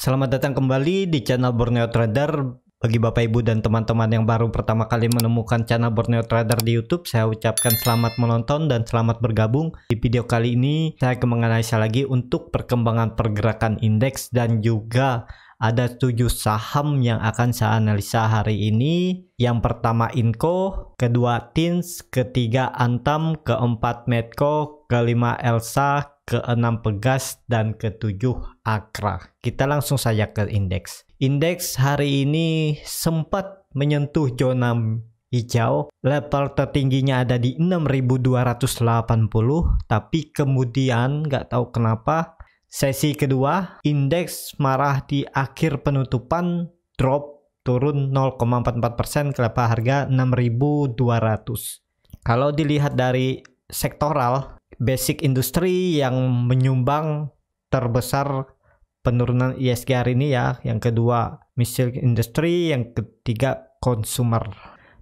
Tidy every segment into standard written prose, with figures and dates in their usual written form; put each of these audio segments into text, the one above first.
Selamat datang kembali di channel Borneo Trader. Bagi Bapak Ibu dan teman-teman yang baru pertama kali menemukan channel Borneo Trader di YouTube, saya ucapkan selamat menonton dan selamat bergabung. Di video kali ini saya akan menganalisa lagi untuk perkembangan pergerakan indeks dan juga ada 7 saham yang akan saya analisa hari ini. Yang pertama Inco, kedua Tins, ketiga Antam, keempat Medco, kelima Elsa, keenam Pegas, dan ketujuh Akra. Kita langsung saja ke indeks. Indeks hari ini sempat menyentuh zona hijau. Level tertingginya ada di 6.280, tapi kemudian nggak tahu kenapa sesi kedua indeks marah di akhir penutupan, drop turun 0,44% ke level harga 6.200. Kalau dilihat dari sektoral, basic industri yang menyumbang terbesar penurunan ISG hari ini ya. Yang kedua missile industry, yang ketiga consumer.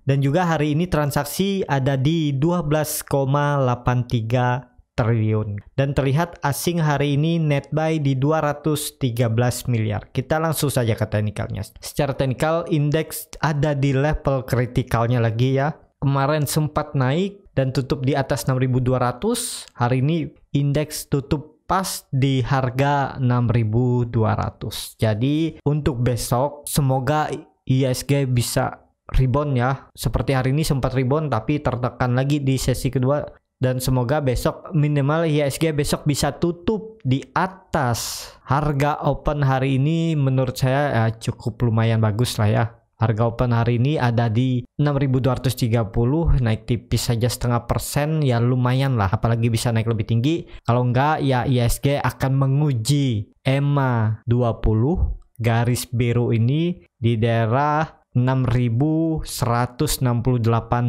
Dan juga hari ini transaksi ada di 12,83 triliun. Dan terlihat asing hari ini net buy di 213 miliar. Kita langsung saja ke teknikalnya. Secara teknikal indeks ada di level kritikalnya lagi ya. Kemarin sempat naik dan tutup di atas 6.200. Hari ini indeks tutup pas di harga 6.200. Jadi untuk besok semoga ISG bisa rebound ya. Seperti hari ini sempat rebound tapi tertekan lagi di sesi kedua. Dan semoga besok minimal ISG besok bisa tutup di atas harga open hari ini. Menurut saya ya, cukup lumayan bagus lah ya. Harga open hari ini ada di 6.230, naik tipis saja 0,5% ya, lumayan lah. Apalagi bisa naik lebih tinggi. Kalau enggak ya ISG akan menguji EMA 20 garis biru ini di daerah 6.168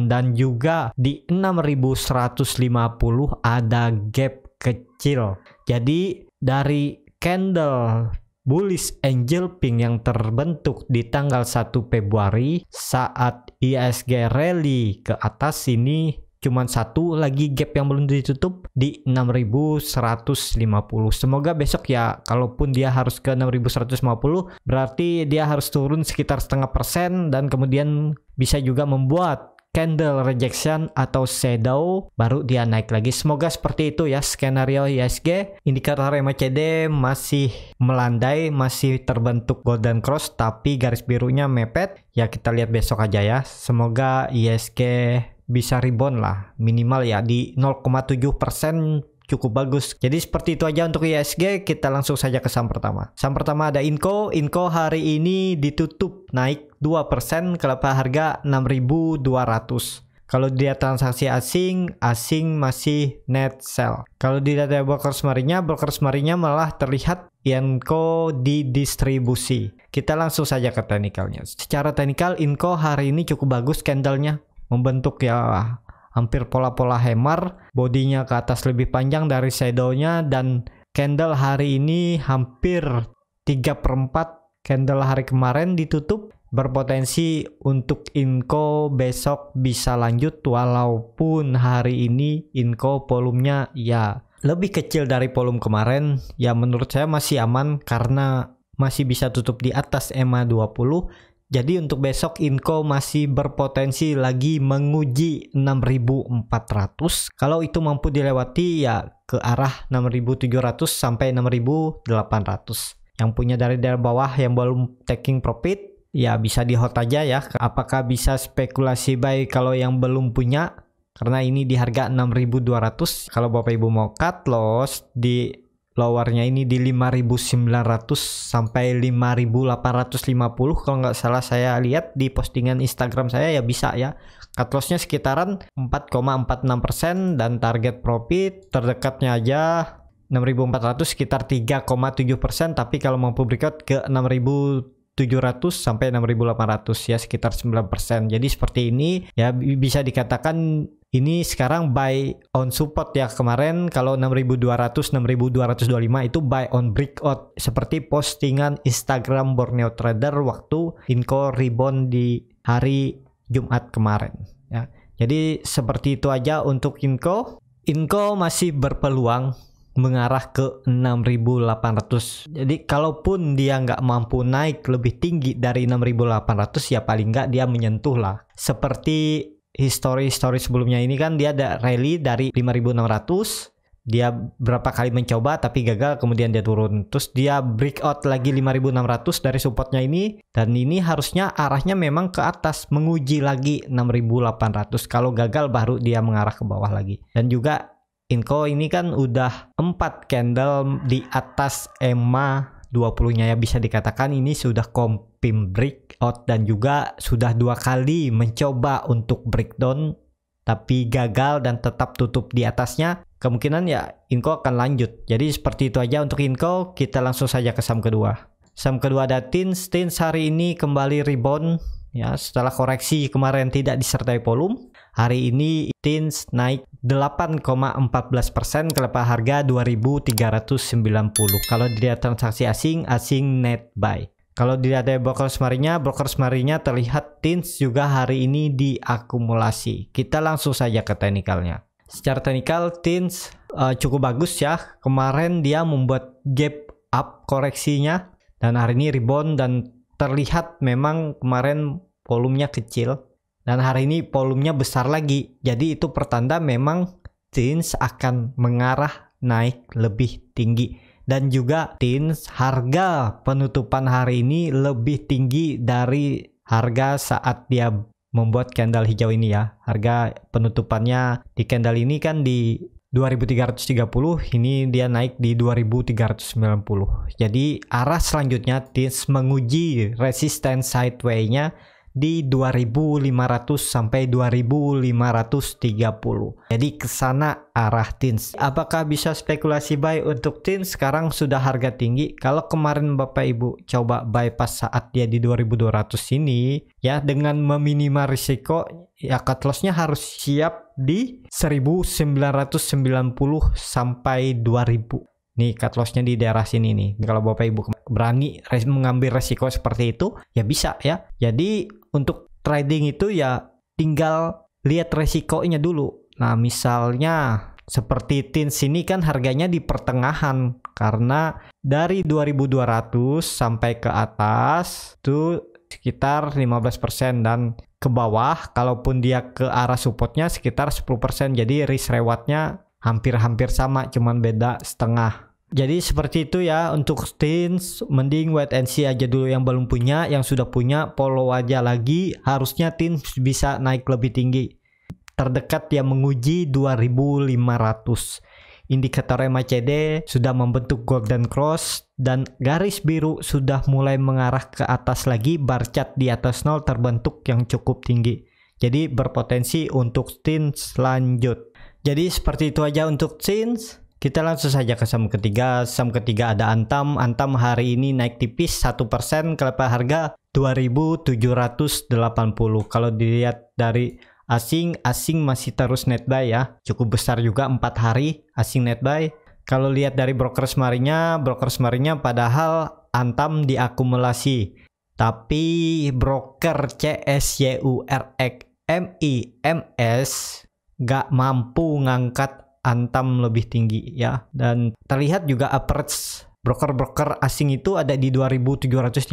dan juga di 6.150 ada gap kecil. Jadi dari candle bullish angel pink yang terbentuk di tanggal 1 Februari saat ISG rally ke atas ini cuman satu lagi gap yang belum ditutup di 6.150. Semoga besok ya, kalaupun dia harus ke 6.150 berarti dia harus turun sekitar 0,5% dan kemudian bisa juga membuat candle rejection atau shadow baru dia naik lagi. Semoga seperti itu ya skenario ISG. Indikator MACD masih melandai, masih terbentuk golden cross tapi garis birunya mepet. Ya kita lihat besok aja ya. Semoga ISG bisa rebound lah, minimal ya di 0,7% cukup bagus. Jadi seperti itu aja untuk ISG. Kita langsung saja ke saham pertama. Saham pertama ada Inco. Inco hari ini ditutup naik 2% ke level harga 6.200. Kalau dia transaksi asing masih net sell. Kalau dilihat dari brokers marinya malah terlihat Inco didistribusi. Kita langsung saja ke teknikalnya. Secara teknikal Inco hari ini cukup bagus candlenya, membentuk ya hampir pola-pola hammer, bodinya ke atas lebih panjang dari shadownya, dan candle hari ini hampir 3/4 candle hari kemarin ditutup. Berpotensi untuk Inco besok bisa lanjut, walaupun hari ini Inco volumenya ya lebih kecil dari volume kemarin. Ya menurut saya masih aman karena masih bisa tutup di atas EMA 20. Jadi untuk besok Inco masih berpotensi lagi menguji 6.400. Kalau itu mampu dilewati ya ke arah 6.700 sampai 6.800. Yang punya dari daerah bawah yang belum taking profit ya bisa di hold aja ya. Apakah bisa spekulasi buy kalau yang belum punya? Karena ini di harga 6.200. Kalau Bapak Ibu mau cut loss di lowernya ini di 5.900 sampai 5.850 kalau nggak salah saya lihat di postingan Instagram saya ya bisa ya. Cut lossnya sekitaran 4,46% dan target profit terdekatnya aja 6.400 sekitar 3,7%, tapi kalau mampu breakout ke 6.700 sampai 6.800 ya sekitar 9%. Jadi seperti ini ya bisa dikatakan ini sekarang buy on support ya. Kemarin kalau 6.200 6.225 itu buy on breakout seperti postingan Instagram Borneo Trader waktu Inco rebound di hari Jumat kemarin ya. Jadi seperti itu aja untuk Inco. Inco masih berpeluang mengarah ke 6.800. Jadi kalaupun dia nggak mampu naik lebih tinggi dari 6.800 ya paling nggak dia menyentuh lah. Seperti history sebelumnya ini kan dia ada rally dari 5.600. Dia berapa kali mencoba tapi gagal, kemudian dia turun. Terus dia breakout lagi 5.600 dari supportnya ini. Dan ini harusnya arahnya memang ke atas, menguji lagi 6.800. Kalau gagal baru dia mengarah ke bawah lagi. Dan juga Inco ini kan udah 4 candle di atas EMA 20-nya ya, bisa dikatakan ini sudah confirm breakout. Dan juga sudah 2 kali mencoba untuk breakdown tapi gagal dan tetap tutup di atasnya. Kemungkinan ya Inco akan lanjut. Jadi seperti itu aja untuk Inco. Kita langsung saja ke saham kedua. Saham kedua ada TINS. TINS hari ini kembali rebound ya, setelah koreksi kemarin tidak disertai volume. Hari ini TINS naik 8,14% ke level harga 2.390. Kalau dilihat transaksi asing net buy. Kalau dilihat dari brokers marinya terlihat TINS juga hari ini diakumulasi. Kita langsung saja ke teknikalnya. Secara teknikal TINS cukup bagus ya. Kemarin dia membuat gap up koreksinya dan hari ini rebound, dan terlihat memang kemarin volumenya kecil dan hari ini volumenya besar lagi. Jadi itu pertanda memang TINS akan mengarah naik lebih tinggi. Dan juga TINS harga penutupan hari ini lebih tinggi dari harga saat dia membuat candle hijau ini ya. Harga penutupannya di candle ini kan di 2.330, ini dia naik di 2.390. Jadi arah selanjutnya TINS menguji resisten sideways-nya di 2.500 sampai 2.530. Jadi ke sana arah TINS. Apakah bisa spekulasi buy untuk TINS? Sekarang sudah harga tinggi. Kalau kemarin Bapak Ibu coba buy pas saat dia di 2.200 ini ya, dengan meminimal risiko ya, cut loss-nya harus siap di 1.990 sampai 2.000. Nih cut loss-nya di daerah sini nih. Kalau Bapak Ibu berani mengambil resiko seperti itu ya bisa ya. Jadi untuk trading itu ya tinggal lihat resikonya dulu. Nah misalnya seperti TINS ini kan harganya di pertengahan, karena dari 2.200 sampai ke atas itu sekitar 15%, dan ke bawah kalaupun dia ke arah supportnya sekitar 10%. Jadi risk rewardnya hampir sama, cuman beda setengah. Jadi seperti itu ya untuk TINS. Mending wait and see aja dulu yang belum punya. Yang sudah punya follow aja lagi. Harusnya TINS bisa naik lebih tinggi. Terdekat dia menguji 2.500. Indikator MACD sudah membentuk golden cross dan garis biru sudah mulai mengarah ke atas lagi. Bar chart di atas 0 terbentuk yang cukup tinggi. Jadi berpotensi untuk TINS lanjut. Jadi seperti itu aja untuk TINS. Kita langsung saja ke saham ketiga. Saham ketiga ada Antam. Antam hari ini naik tipis 1% ke level harga 2.780. Kalau dilihat dari asing masih terus net buy ya. Cukup besar juga 4 hari asing net buy. Kalau lihat dari brokers marinya padahal Antam diakumulasi. Tapi broker CSYURX MIMS gak mampu ngangkat Antam lebih tinggi ya. Dan terlihat juga average broker-broker asing itu ada di 2.750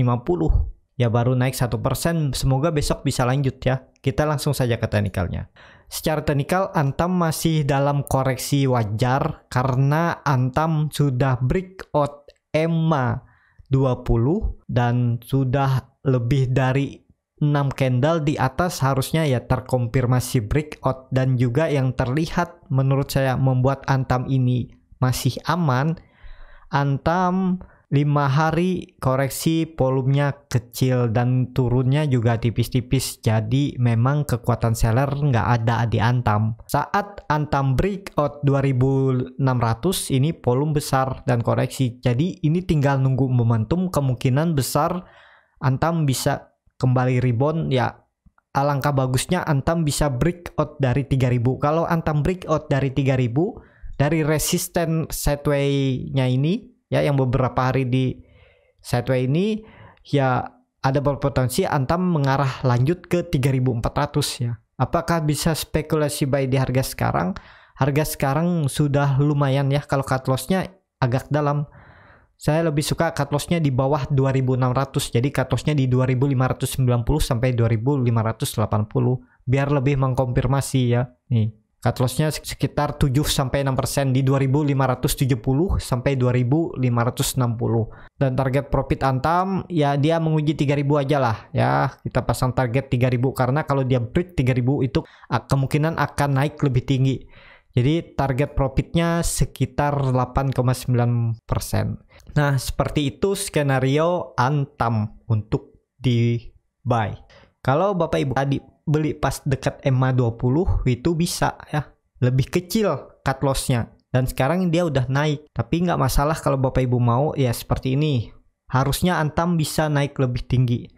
ya, baru naik 1%. Semoga besok bisa lanjut ya. Kita langsung saja ke teknikalnya. Secara teknikal Antam masih dalam koreksi wajar karena Antam sudah breakout EMA 20 dan sudah lebih dari 6 candle di atas, harusnya ya terkonfirmasi breakout. Dan juga yang terlihat menurut saya membuat Antam ini masih aman. Antam 5 hari koreksi, volumenya kecil dan turunnya juga tipis-tipis. Jadi memang kekuatan seller nggak ada di Antam. Saat Antam breakout 2.600 ini volume besar dan koreksi. Jadi ini tinggal nunggu momentum. Kemungkinan besar Antam bisa kembali rebound ya. Alangkah bagusnya Antam bisa breakout dari 3.000. Kalau Antam breakout dari 3.000 dari resisten sideways-nya ini ya, yang beberapa hari di sideways ini ya, ada berpotensi Antam mengarah lanjut ke 3.400 ya. Apakah bisa spekulasi buy di harga sekarang? harga sekarang sudah lumayan ya. Kalau cut lossnya agak dalam. Saya lebih suka cut lossnya di bawah 2600. Jadi cut lossnya di 2590 sampai 2580 biar lebih mengkonfirmasi ya. Nih, cut lossnya sekitar 7-6% di 2570 sampai 2560. Dan target profit Antam ya dia menguji 3000 aja lah ya. Kita pasang target 3000 karena kalau dia break 3000 itu kemungkinan akan naik lebih tinggi. Jadi target profitnya sekitar 8,9%. Nah, seperti itu skenario Antam untuk di buy. Kalau Bapak Ibu tadi beli pas dekat EMA 20 itu bisa ya. Lebih kecil cut lossnya. Dan sekarang dia udah naik. Tapi nggak masalah kalau Bapak Ibu mau ya seperti ini. Harusnya Antam bisa naik lebih tinggi.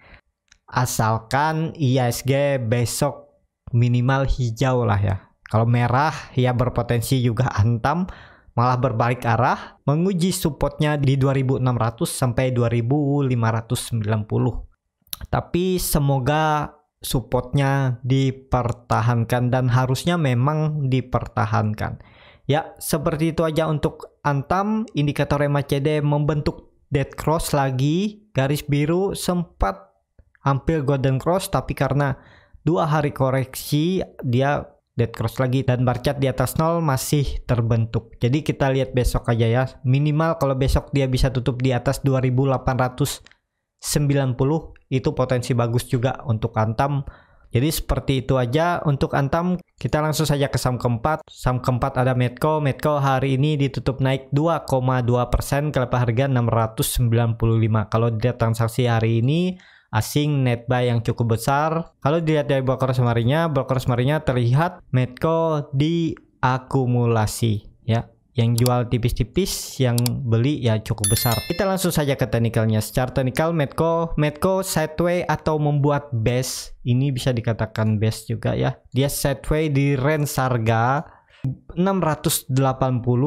Asalkan IHSG besok minimal hijau lah ya. Kalau merah ya berpotensi juga Antam malah berbalik arah menguji supportnya di 2600 sampai 2590. Tapi semoga supportnya dipertahankan dan harusnya memang dipertahankan. Ya, seperti itu aja untuk Antam. Indikator MACD membentuk dead cross lagi, garis biru sempat hampir golden cross tapi karena 2 hari koreksi dia dead cross lagi dan bar chart di atas 0 masih terbentuk. Jadi kita lihat besok aja ya. Minimal kalau besok dia bisa tutup di atas 2890 itu potensi bagus juga untuk Antam. Jadi seperti itu aja untuk Antam. Kita langsung saja ke saham keempat. Saham keempat ada Medco. Medco hari ini ditutup naik 2,2% ke level harga 695. Kalau dilihat transaksi hari ini asing net buy yang cukup besar. Kalau dilihat dari broker semarinya terlihat Medco diakumulasi ya. Yang jual tipis-tipis, yang beli ya cukup besar. Kita langsung saja ke teknikalnya. Secara teknikal Medco sideway atau membuat base. Ini bisa dikatakan base juga ya. Dia sideway di range harga 680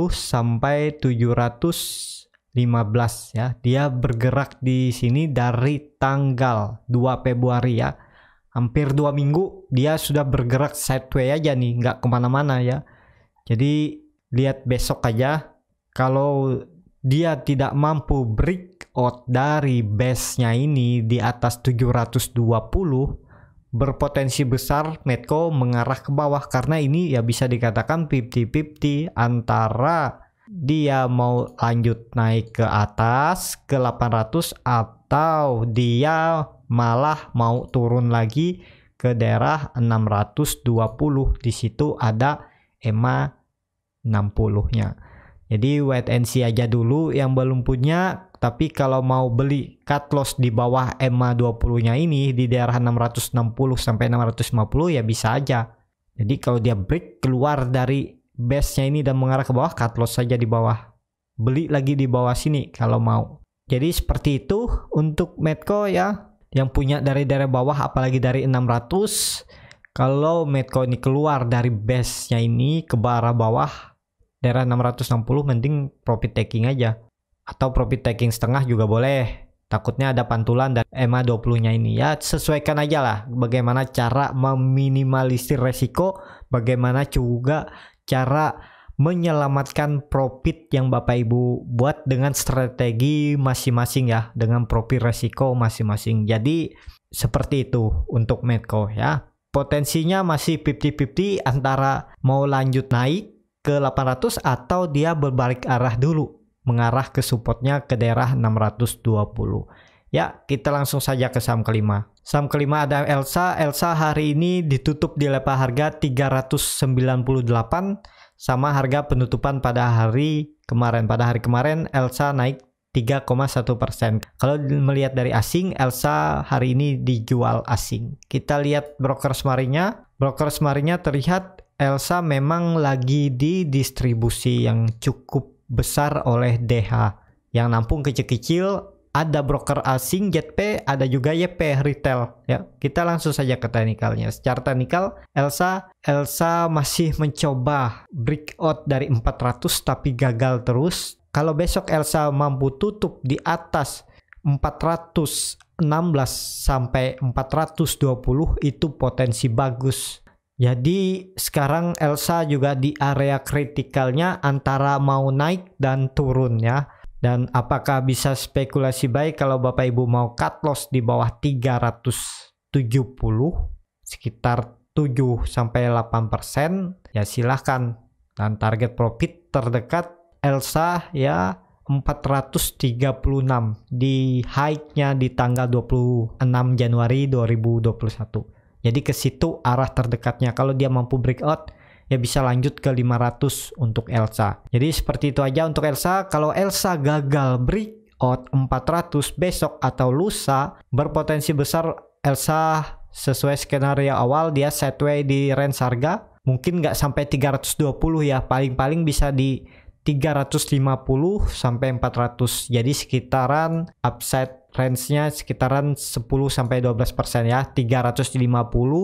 sampai 715 ya. Dia bergerak di sini dari tanggal 2 Februari ya. Hampir 2 minggu dia sudah bergerak sideway aja nih, nggak kemana-mana ya. Jadi lihat besok aja. Kalau dia tidak mampu breakout dari base-nya ini di atas 720, berpotensi besar Medco mengarah ke bawah karena ini ya bisa dikatakan 50-50 antara dia mau lanjut naik ke atas ke 800 atau dia malah mau turun lagi ke daerah 620. Di situ ada EMA 60-nya. Jadi wait and see aja dulu yang belum punya. Tapi kalau mau beli cut loss di bawah EMA 20-nya ini di daerah 660 sampai 650 ya bisa aja. Jadi kalau dia break keluar dari base-nya ini dan mengarah ke bawah, cut loss saja di bawah. Beli lagi di bawah sini kalau mau. Jadi seperti itu untuk Medco ya. Yang punya dari daerah bawah apalagi dari 600. Kalau Medco ini keluar dari base-nya ini ke arah bawah daerah 660 mending profit taking aja. Atau profit taking setengah juga boleh. Takutnya ada pantulan dari EMA 20-nya ini ya. Sesuaikan aja lah bagaimana cara meminimalisir resiko. Bagaimana juga cara menyelamatkan profit yang Bapak Ibu buat dengan strategi masing-masing ya, dengan profil resiko masing-masing. Jadi seperti itu untuk Medco ya. Potensinya masih 50-50 antara mau lanjut naik ke 800 atau dia berbalik arah dulu mengarah ke supportnya ke daerah 620. Ya, kita langsung saja ke saham kelima. Saham kelima ada Elsa. Elsa hari ini ditutup di level harga 398 sama harga penutupan pada hari kemarin. Pada hari kemarin Elsa naik 3,1%. Kalau melihat dari asing, Elsa hari ini dijual asing. Kita lihat broker semarinya. Broker semarinya terlihat Elsa memang lagi di distribusi yang cukup besar oleh DH. Yang nampung kecil-kecil. Ada broker asing JP, ada juga YP retail ya. Kita langsung saja ke teknikalnya. Secara teknikal Elsa masih mencoba breakout dari 400 tapi gagal terus. Kalau besok Elsa mampu tutup di atas 416 sampai 420 itu potensi bagus Jadi sekarang Elsa juga di area kritikalnya antara mau naik dan turun ya. Dan apakah bisa spekulasi buy kalau Bapak Ibu mau cut loss di bawah 370 sekitar 7-8% ya silahkan. Dan target profit terdekat Elsa ya 436 di high-nya di tanggal 26 Januari 2021. Jadi ke situ arah terdekatnya. Kalau dia mampu breakout ya bisa lanjut ke 500 untuk Elsa. Jadi seperti itu aja untuk Elsa. Kalau Elsa gagal breakout 400 besok atau lusa, berpotensi besar Elsa sesuai skenario awal dia sideways di range harga. Mungkin nggak sampai 320 ya, paling-paling bisa di 350 sampai 400. Jadi sekitaran upside range-nya sekitaran 10-12% ya, 350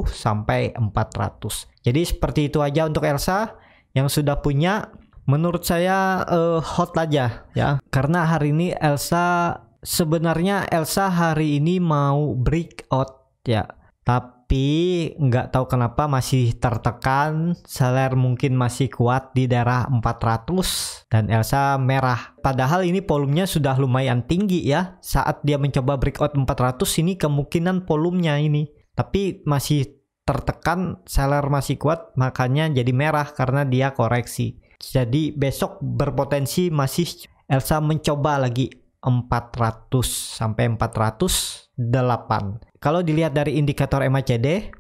sampai 400. Jadi seperti itu aja untuk Elsa. Yang sudah punya menurut saya hot aja ya. Karena hari ini sebenarnya Elsa hari ini mau breakout ya. Tapi nggak tahu kenapa masih tertekan, seller mungkin masih kuat di daerah 400 dan Elsa merah. Padahal ini volumenya sudah lumayan tinggi ya. Saat dia mencoba breakout 400 ini kemungkinan volumenya ini. Tapi masih tertekan, seller masih kuat, makanya jadi merah karena dia koreksi. Jadi besok berpotensi masih Elsa mencoba lagi 400 sampai 408. Kalau dilihat dari indikator MACD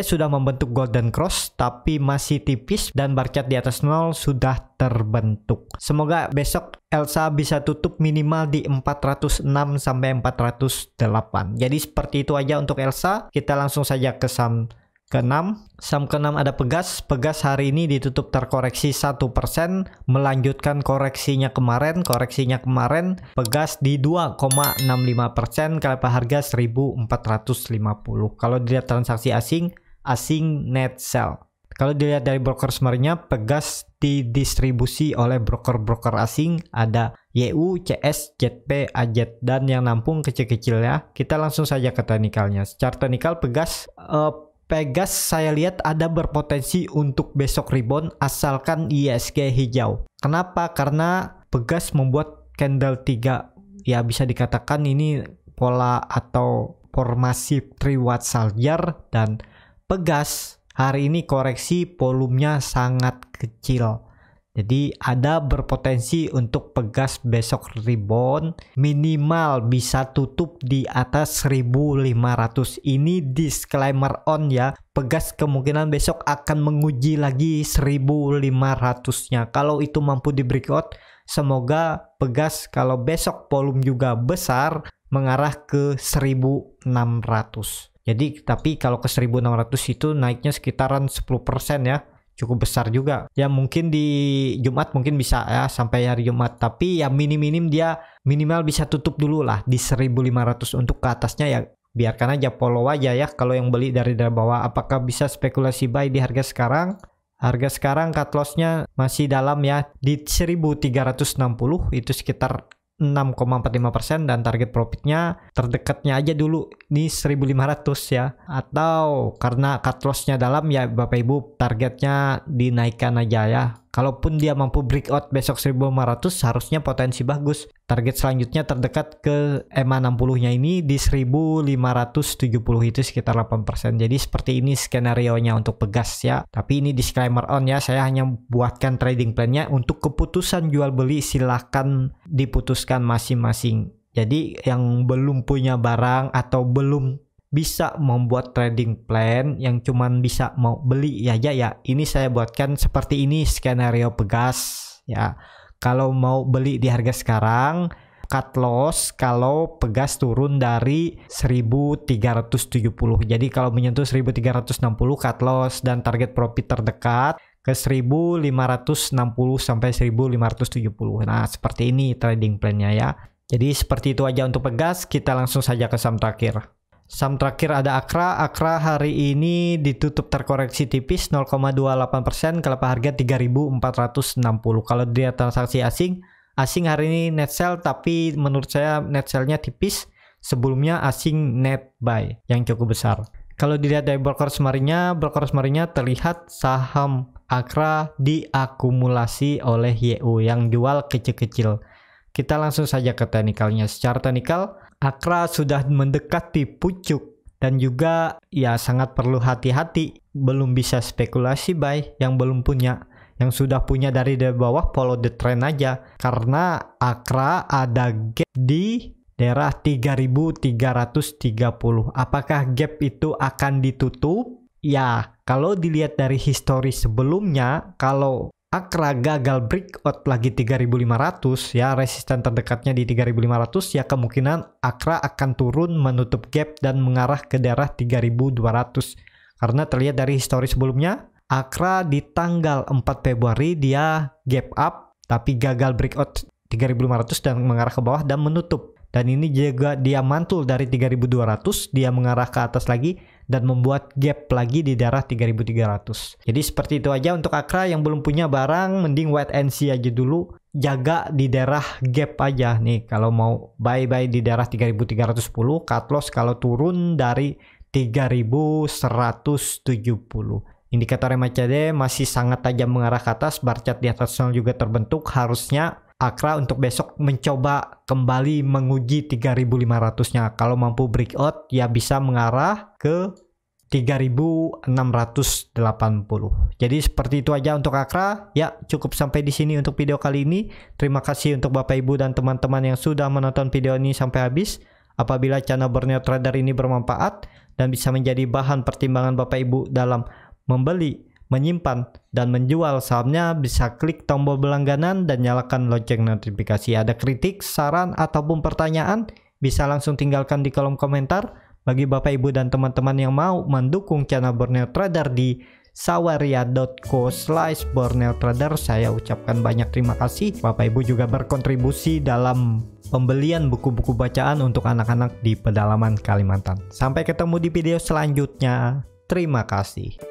sudah membentuk golden cross tapi masih tipis dan bar chart di atas 0 sudah terbentuk. Semoga besok Elsa bisa tutup minimal di 406 sampai 408. Jadi seperti itu aja untuk Elsa. Kita langsung saja ke saham ke-6. Saham ke-6 ada Pegas. Pegas hari ini ditutup terkoreksi 1%, melanjutkan koreksinya kemarin. Pegas di 2,65%, kala harga 1450. Kalau dilihat transaksi asing net sell. Kalau dilihat dari broker summary-nya, Pegas didistribusi oleh broker-broker asing, ada YU, CS, ZP, AZ, dan yang nampung kecil-kecil ya. Kita langsung saja ke teknikalnya. Secara teknikal Pegas saya lihat ada berpotensi untuk besok rebound asalkan ISG hijau. Kenapa? Karena Pegas membuat candle 3 ya, bisa dikatakan ini pola atau formasi 3 watt soldier, dan Pegas hari ini koreksi volumenya sangat kecil. Jadi ada berpotensi untuk Pegas besok rebound, minimal bisa tutup di atas 1500. Ini disclaimer on ya. Pegas kemungkinan besok akan menguji lagi 1500-nya. Kalau itu mampu di breakout, semoga Pegas kalau besok volume juga besar mengarah ke 1600. Jadi tapi kalau ke 1600 itu naiknya sekitaran 10% ya. Cukup besar juga ya. Mungkin di Jumat mungkin bisa ya sampai hari Jumat, tapi ya minim dia minimal bisa tutup dulu lah di 1500. Untuk ke atasnya ya biarkan aja, follow aja ya. Kalau yang beli dari bawah, apakah bisa spekulasi buy di harga sekarang? Harga sekarang cut loss-nya masih dalam ya di 1360, itu sekitar 6,45%, dan target profitnya terdekatnya aja dulu ini 1500 ya. Atau karena cut loss-nya dalam ya Bapak Ibu, targetnya dinaikkan aja ya. Kalaupun dia mampu breakout besok 1500, harusnya potensi bagus. Target selanjutnya terdekat ke EMA 60-nya ini di 1570, itu sekitar 8%. Jadi seperti ini skenario-nya untuk Pegas ya. Tapi ini disclaimer on ya, saya hanya buatkan trading plan-nya. Untuk keputusan jual beli silahkan diputuskan masing-masing. Jadi yang belum punya barang atau belum bisa membuat trading plan, yang cuman bisa mau beli aja ya, ini saya buatkan seperti ini skenario Pegas ya. Kalau mau beli di harga sekarang, cut loss kalau Pegas turun dari 1370. Jadi kalau menyentuh 1360 cut loss, dan target profit terdekat ke 1560 sampai 1570. Nah, seperti ini trading plan-nya ya. Jadi seperti itu aja untuk Pegas. Kita langsung saja ke saham terakhir. Saham terakhir ada Akra. Akra hari ini ditutup terkoreksi tipis 0,28%, kalau harga 3460. Kalau dia transaksi asing hari ini net sell, tapi menurut saya net sell-nya tipis. Sebelumnya asing net buy yang cukup besar. Kalau dilihat dari broker summary-nya terlihat saham Akra diakumulasi oleh YU yang jual kecil-kecil. Kita langsung saja ke teknikalnya. Secara teknikal, Akra sudah mendekati pucuk dan juga ya sangat perlu hati-hati. Belum bisa spekulasi buy yang belum punya. Yang sudah punya dari bawah follow the trend aja. Karena Akra ada gap di daerah 3.330. Apakah gap itu akan ditutup? Ya, kalau dilihat dari histori sebelumnya, kalau Akra gagal breakout lagi 3.500 ya, resisten terdekatnya di 3.500 ya, kemungkinan Akra akan turun menutup gap dan mengarah ke daerah 3.200. Karena terlihat dari histori sebelumnya, Akra di tanggal 4 Februari dia gap up tapi gagal breakout 3.500 dan mengarah ke bawah dan menutup. Dan ini juga dia mantul dari 3.200, dia mengarah ke atas lagi dan membuat gap lagi di daerah 3.300. Jadi seperti itu aja untuk Akra. Yang belum punya barang mending wait and see aja dulu, jaga di daerah gap aja nih. Kalau mau buy di daerah 3.310, cut loss kalau turun dari 3.170. Indikator MACD masih sangat tajam mengarah ke atas, bar chart di atas juga terbentuk. Harusnya Akra untuk besok mencoba kembali menguji 3.500-nya. Kalau mampu breakout ya bisa mengarah ke 3.680. Jadi seperti itu aja untuk Akra. Ya, cukup sampai di sini untuk video kali ini. Terima kasih untuk Bapak Ibu dan teman-teman yang sudah menonton video ini sampai habis. Apabila channel Borneo Trader ini bermanfaat dan bisa menjadi bahan pertimbangan Bapak Ibu dalam membeli, menyimpan, dan menjual sahamnya, bisa klik tombol berlangganan dan nyalakan lonceng notifikasi. Ada kritik, saran, ataupun pertanyaan, bisa langsung tinggalkan di kolom komentar. Bagi Bapak Ibu dan teman-teman yang mau mendukung channel Borneo Trader di saweria.co/Borneo Trader, saya ucapkan banyak terima kasih. Bapak Ibu juga berkontribusi dalam pembelian buku-buku bacaan untuk anak-anak di pedalaman Kalimantan. Sampai ketemu di video selanjutnya. Terima kasih.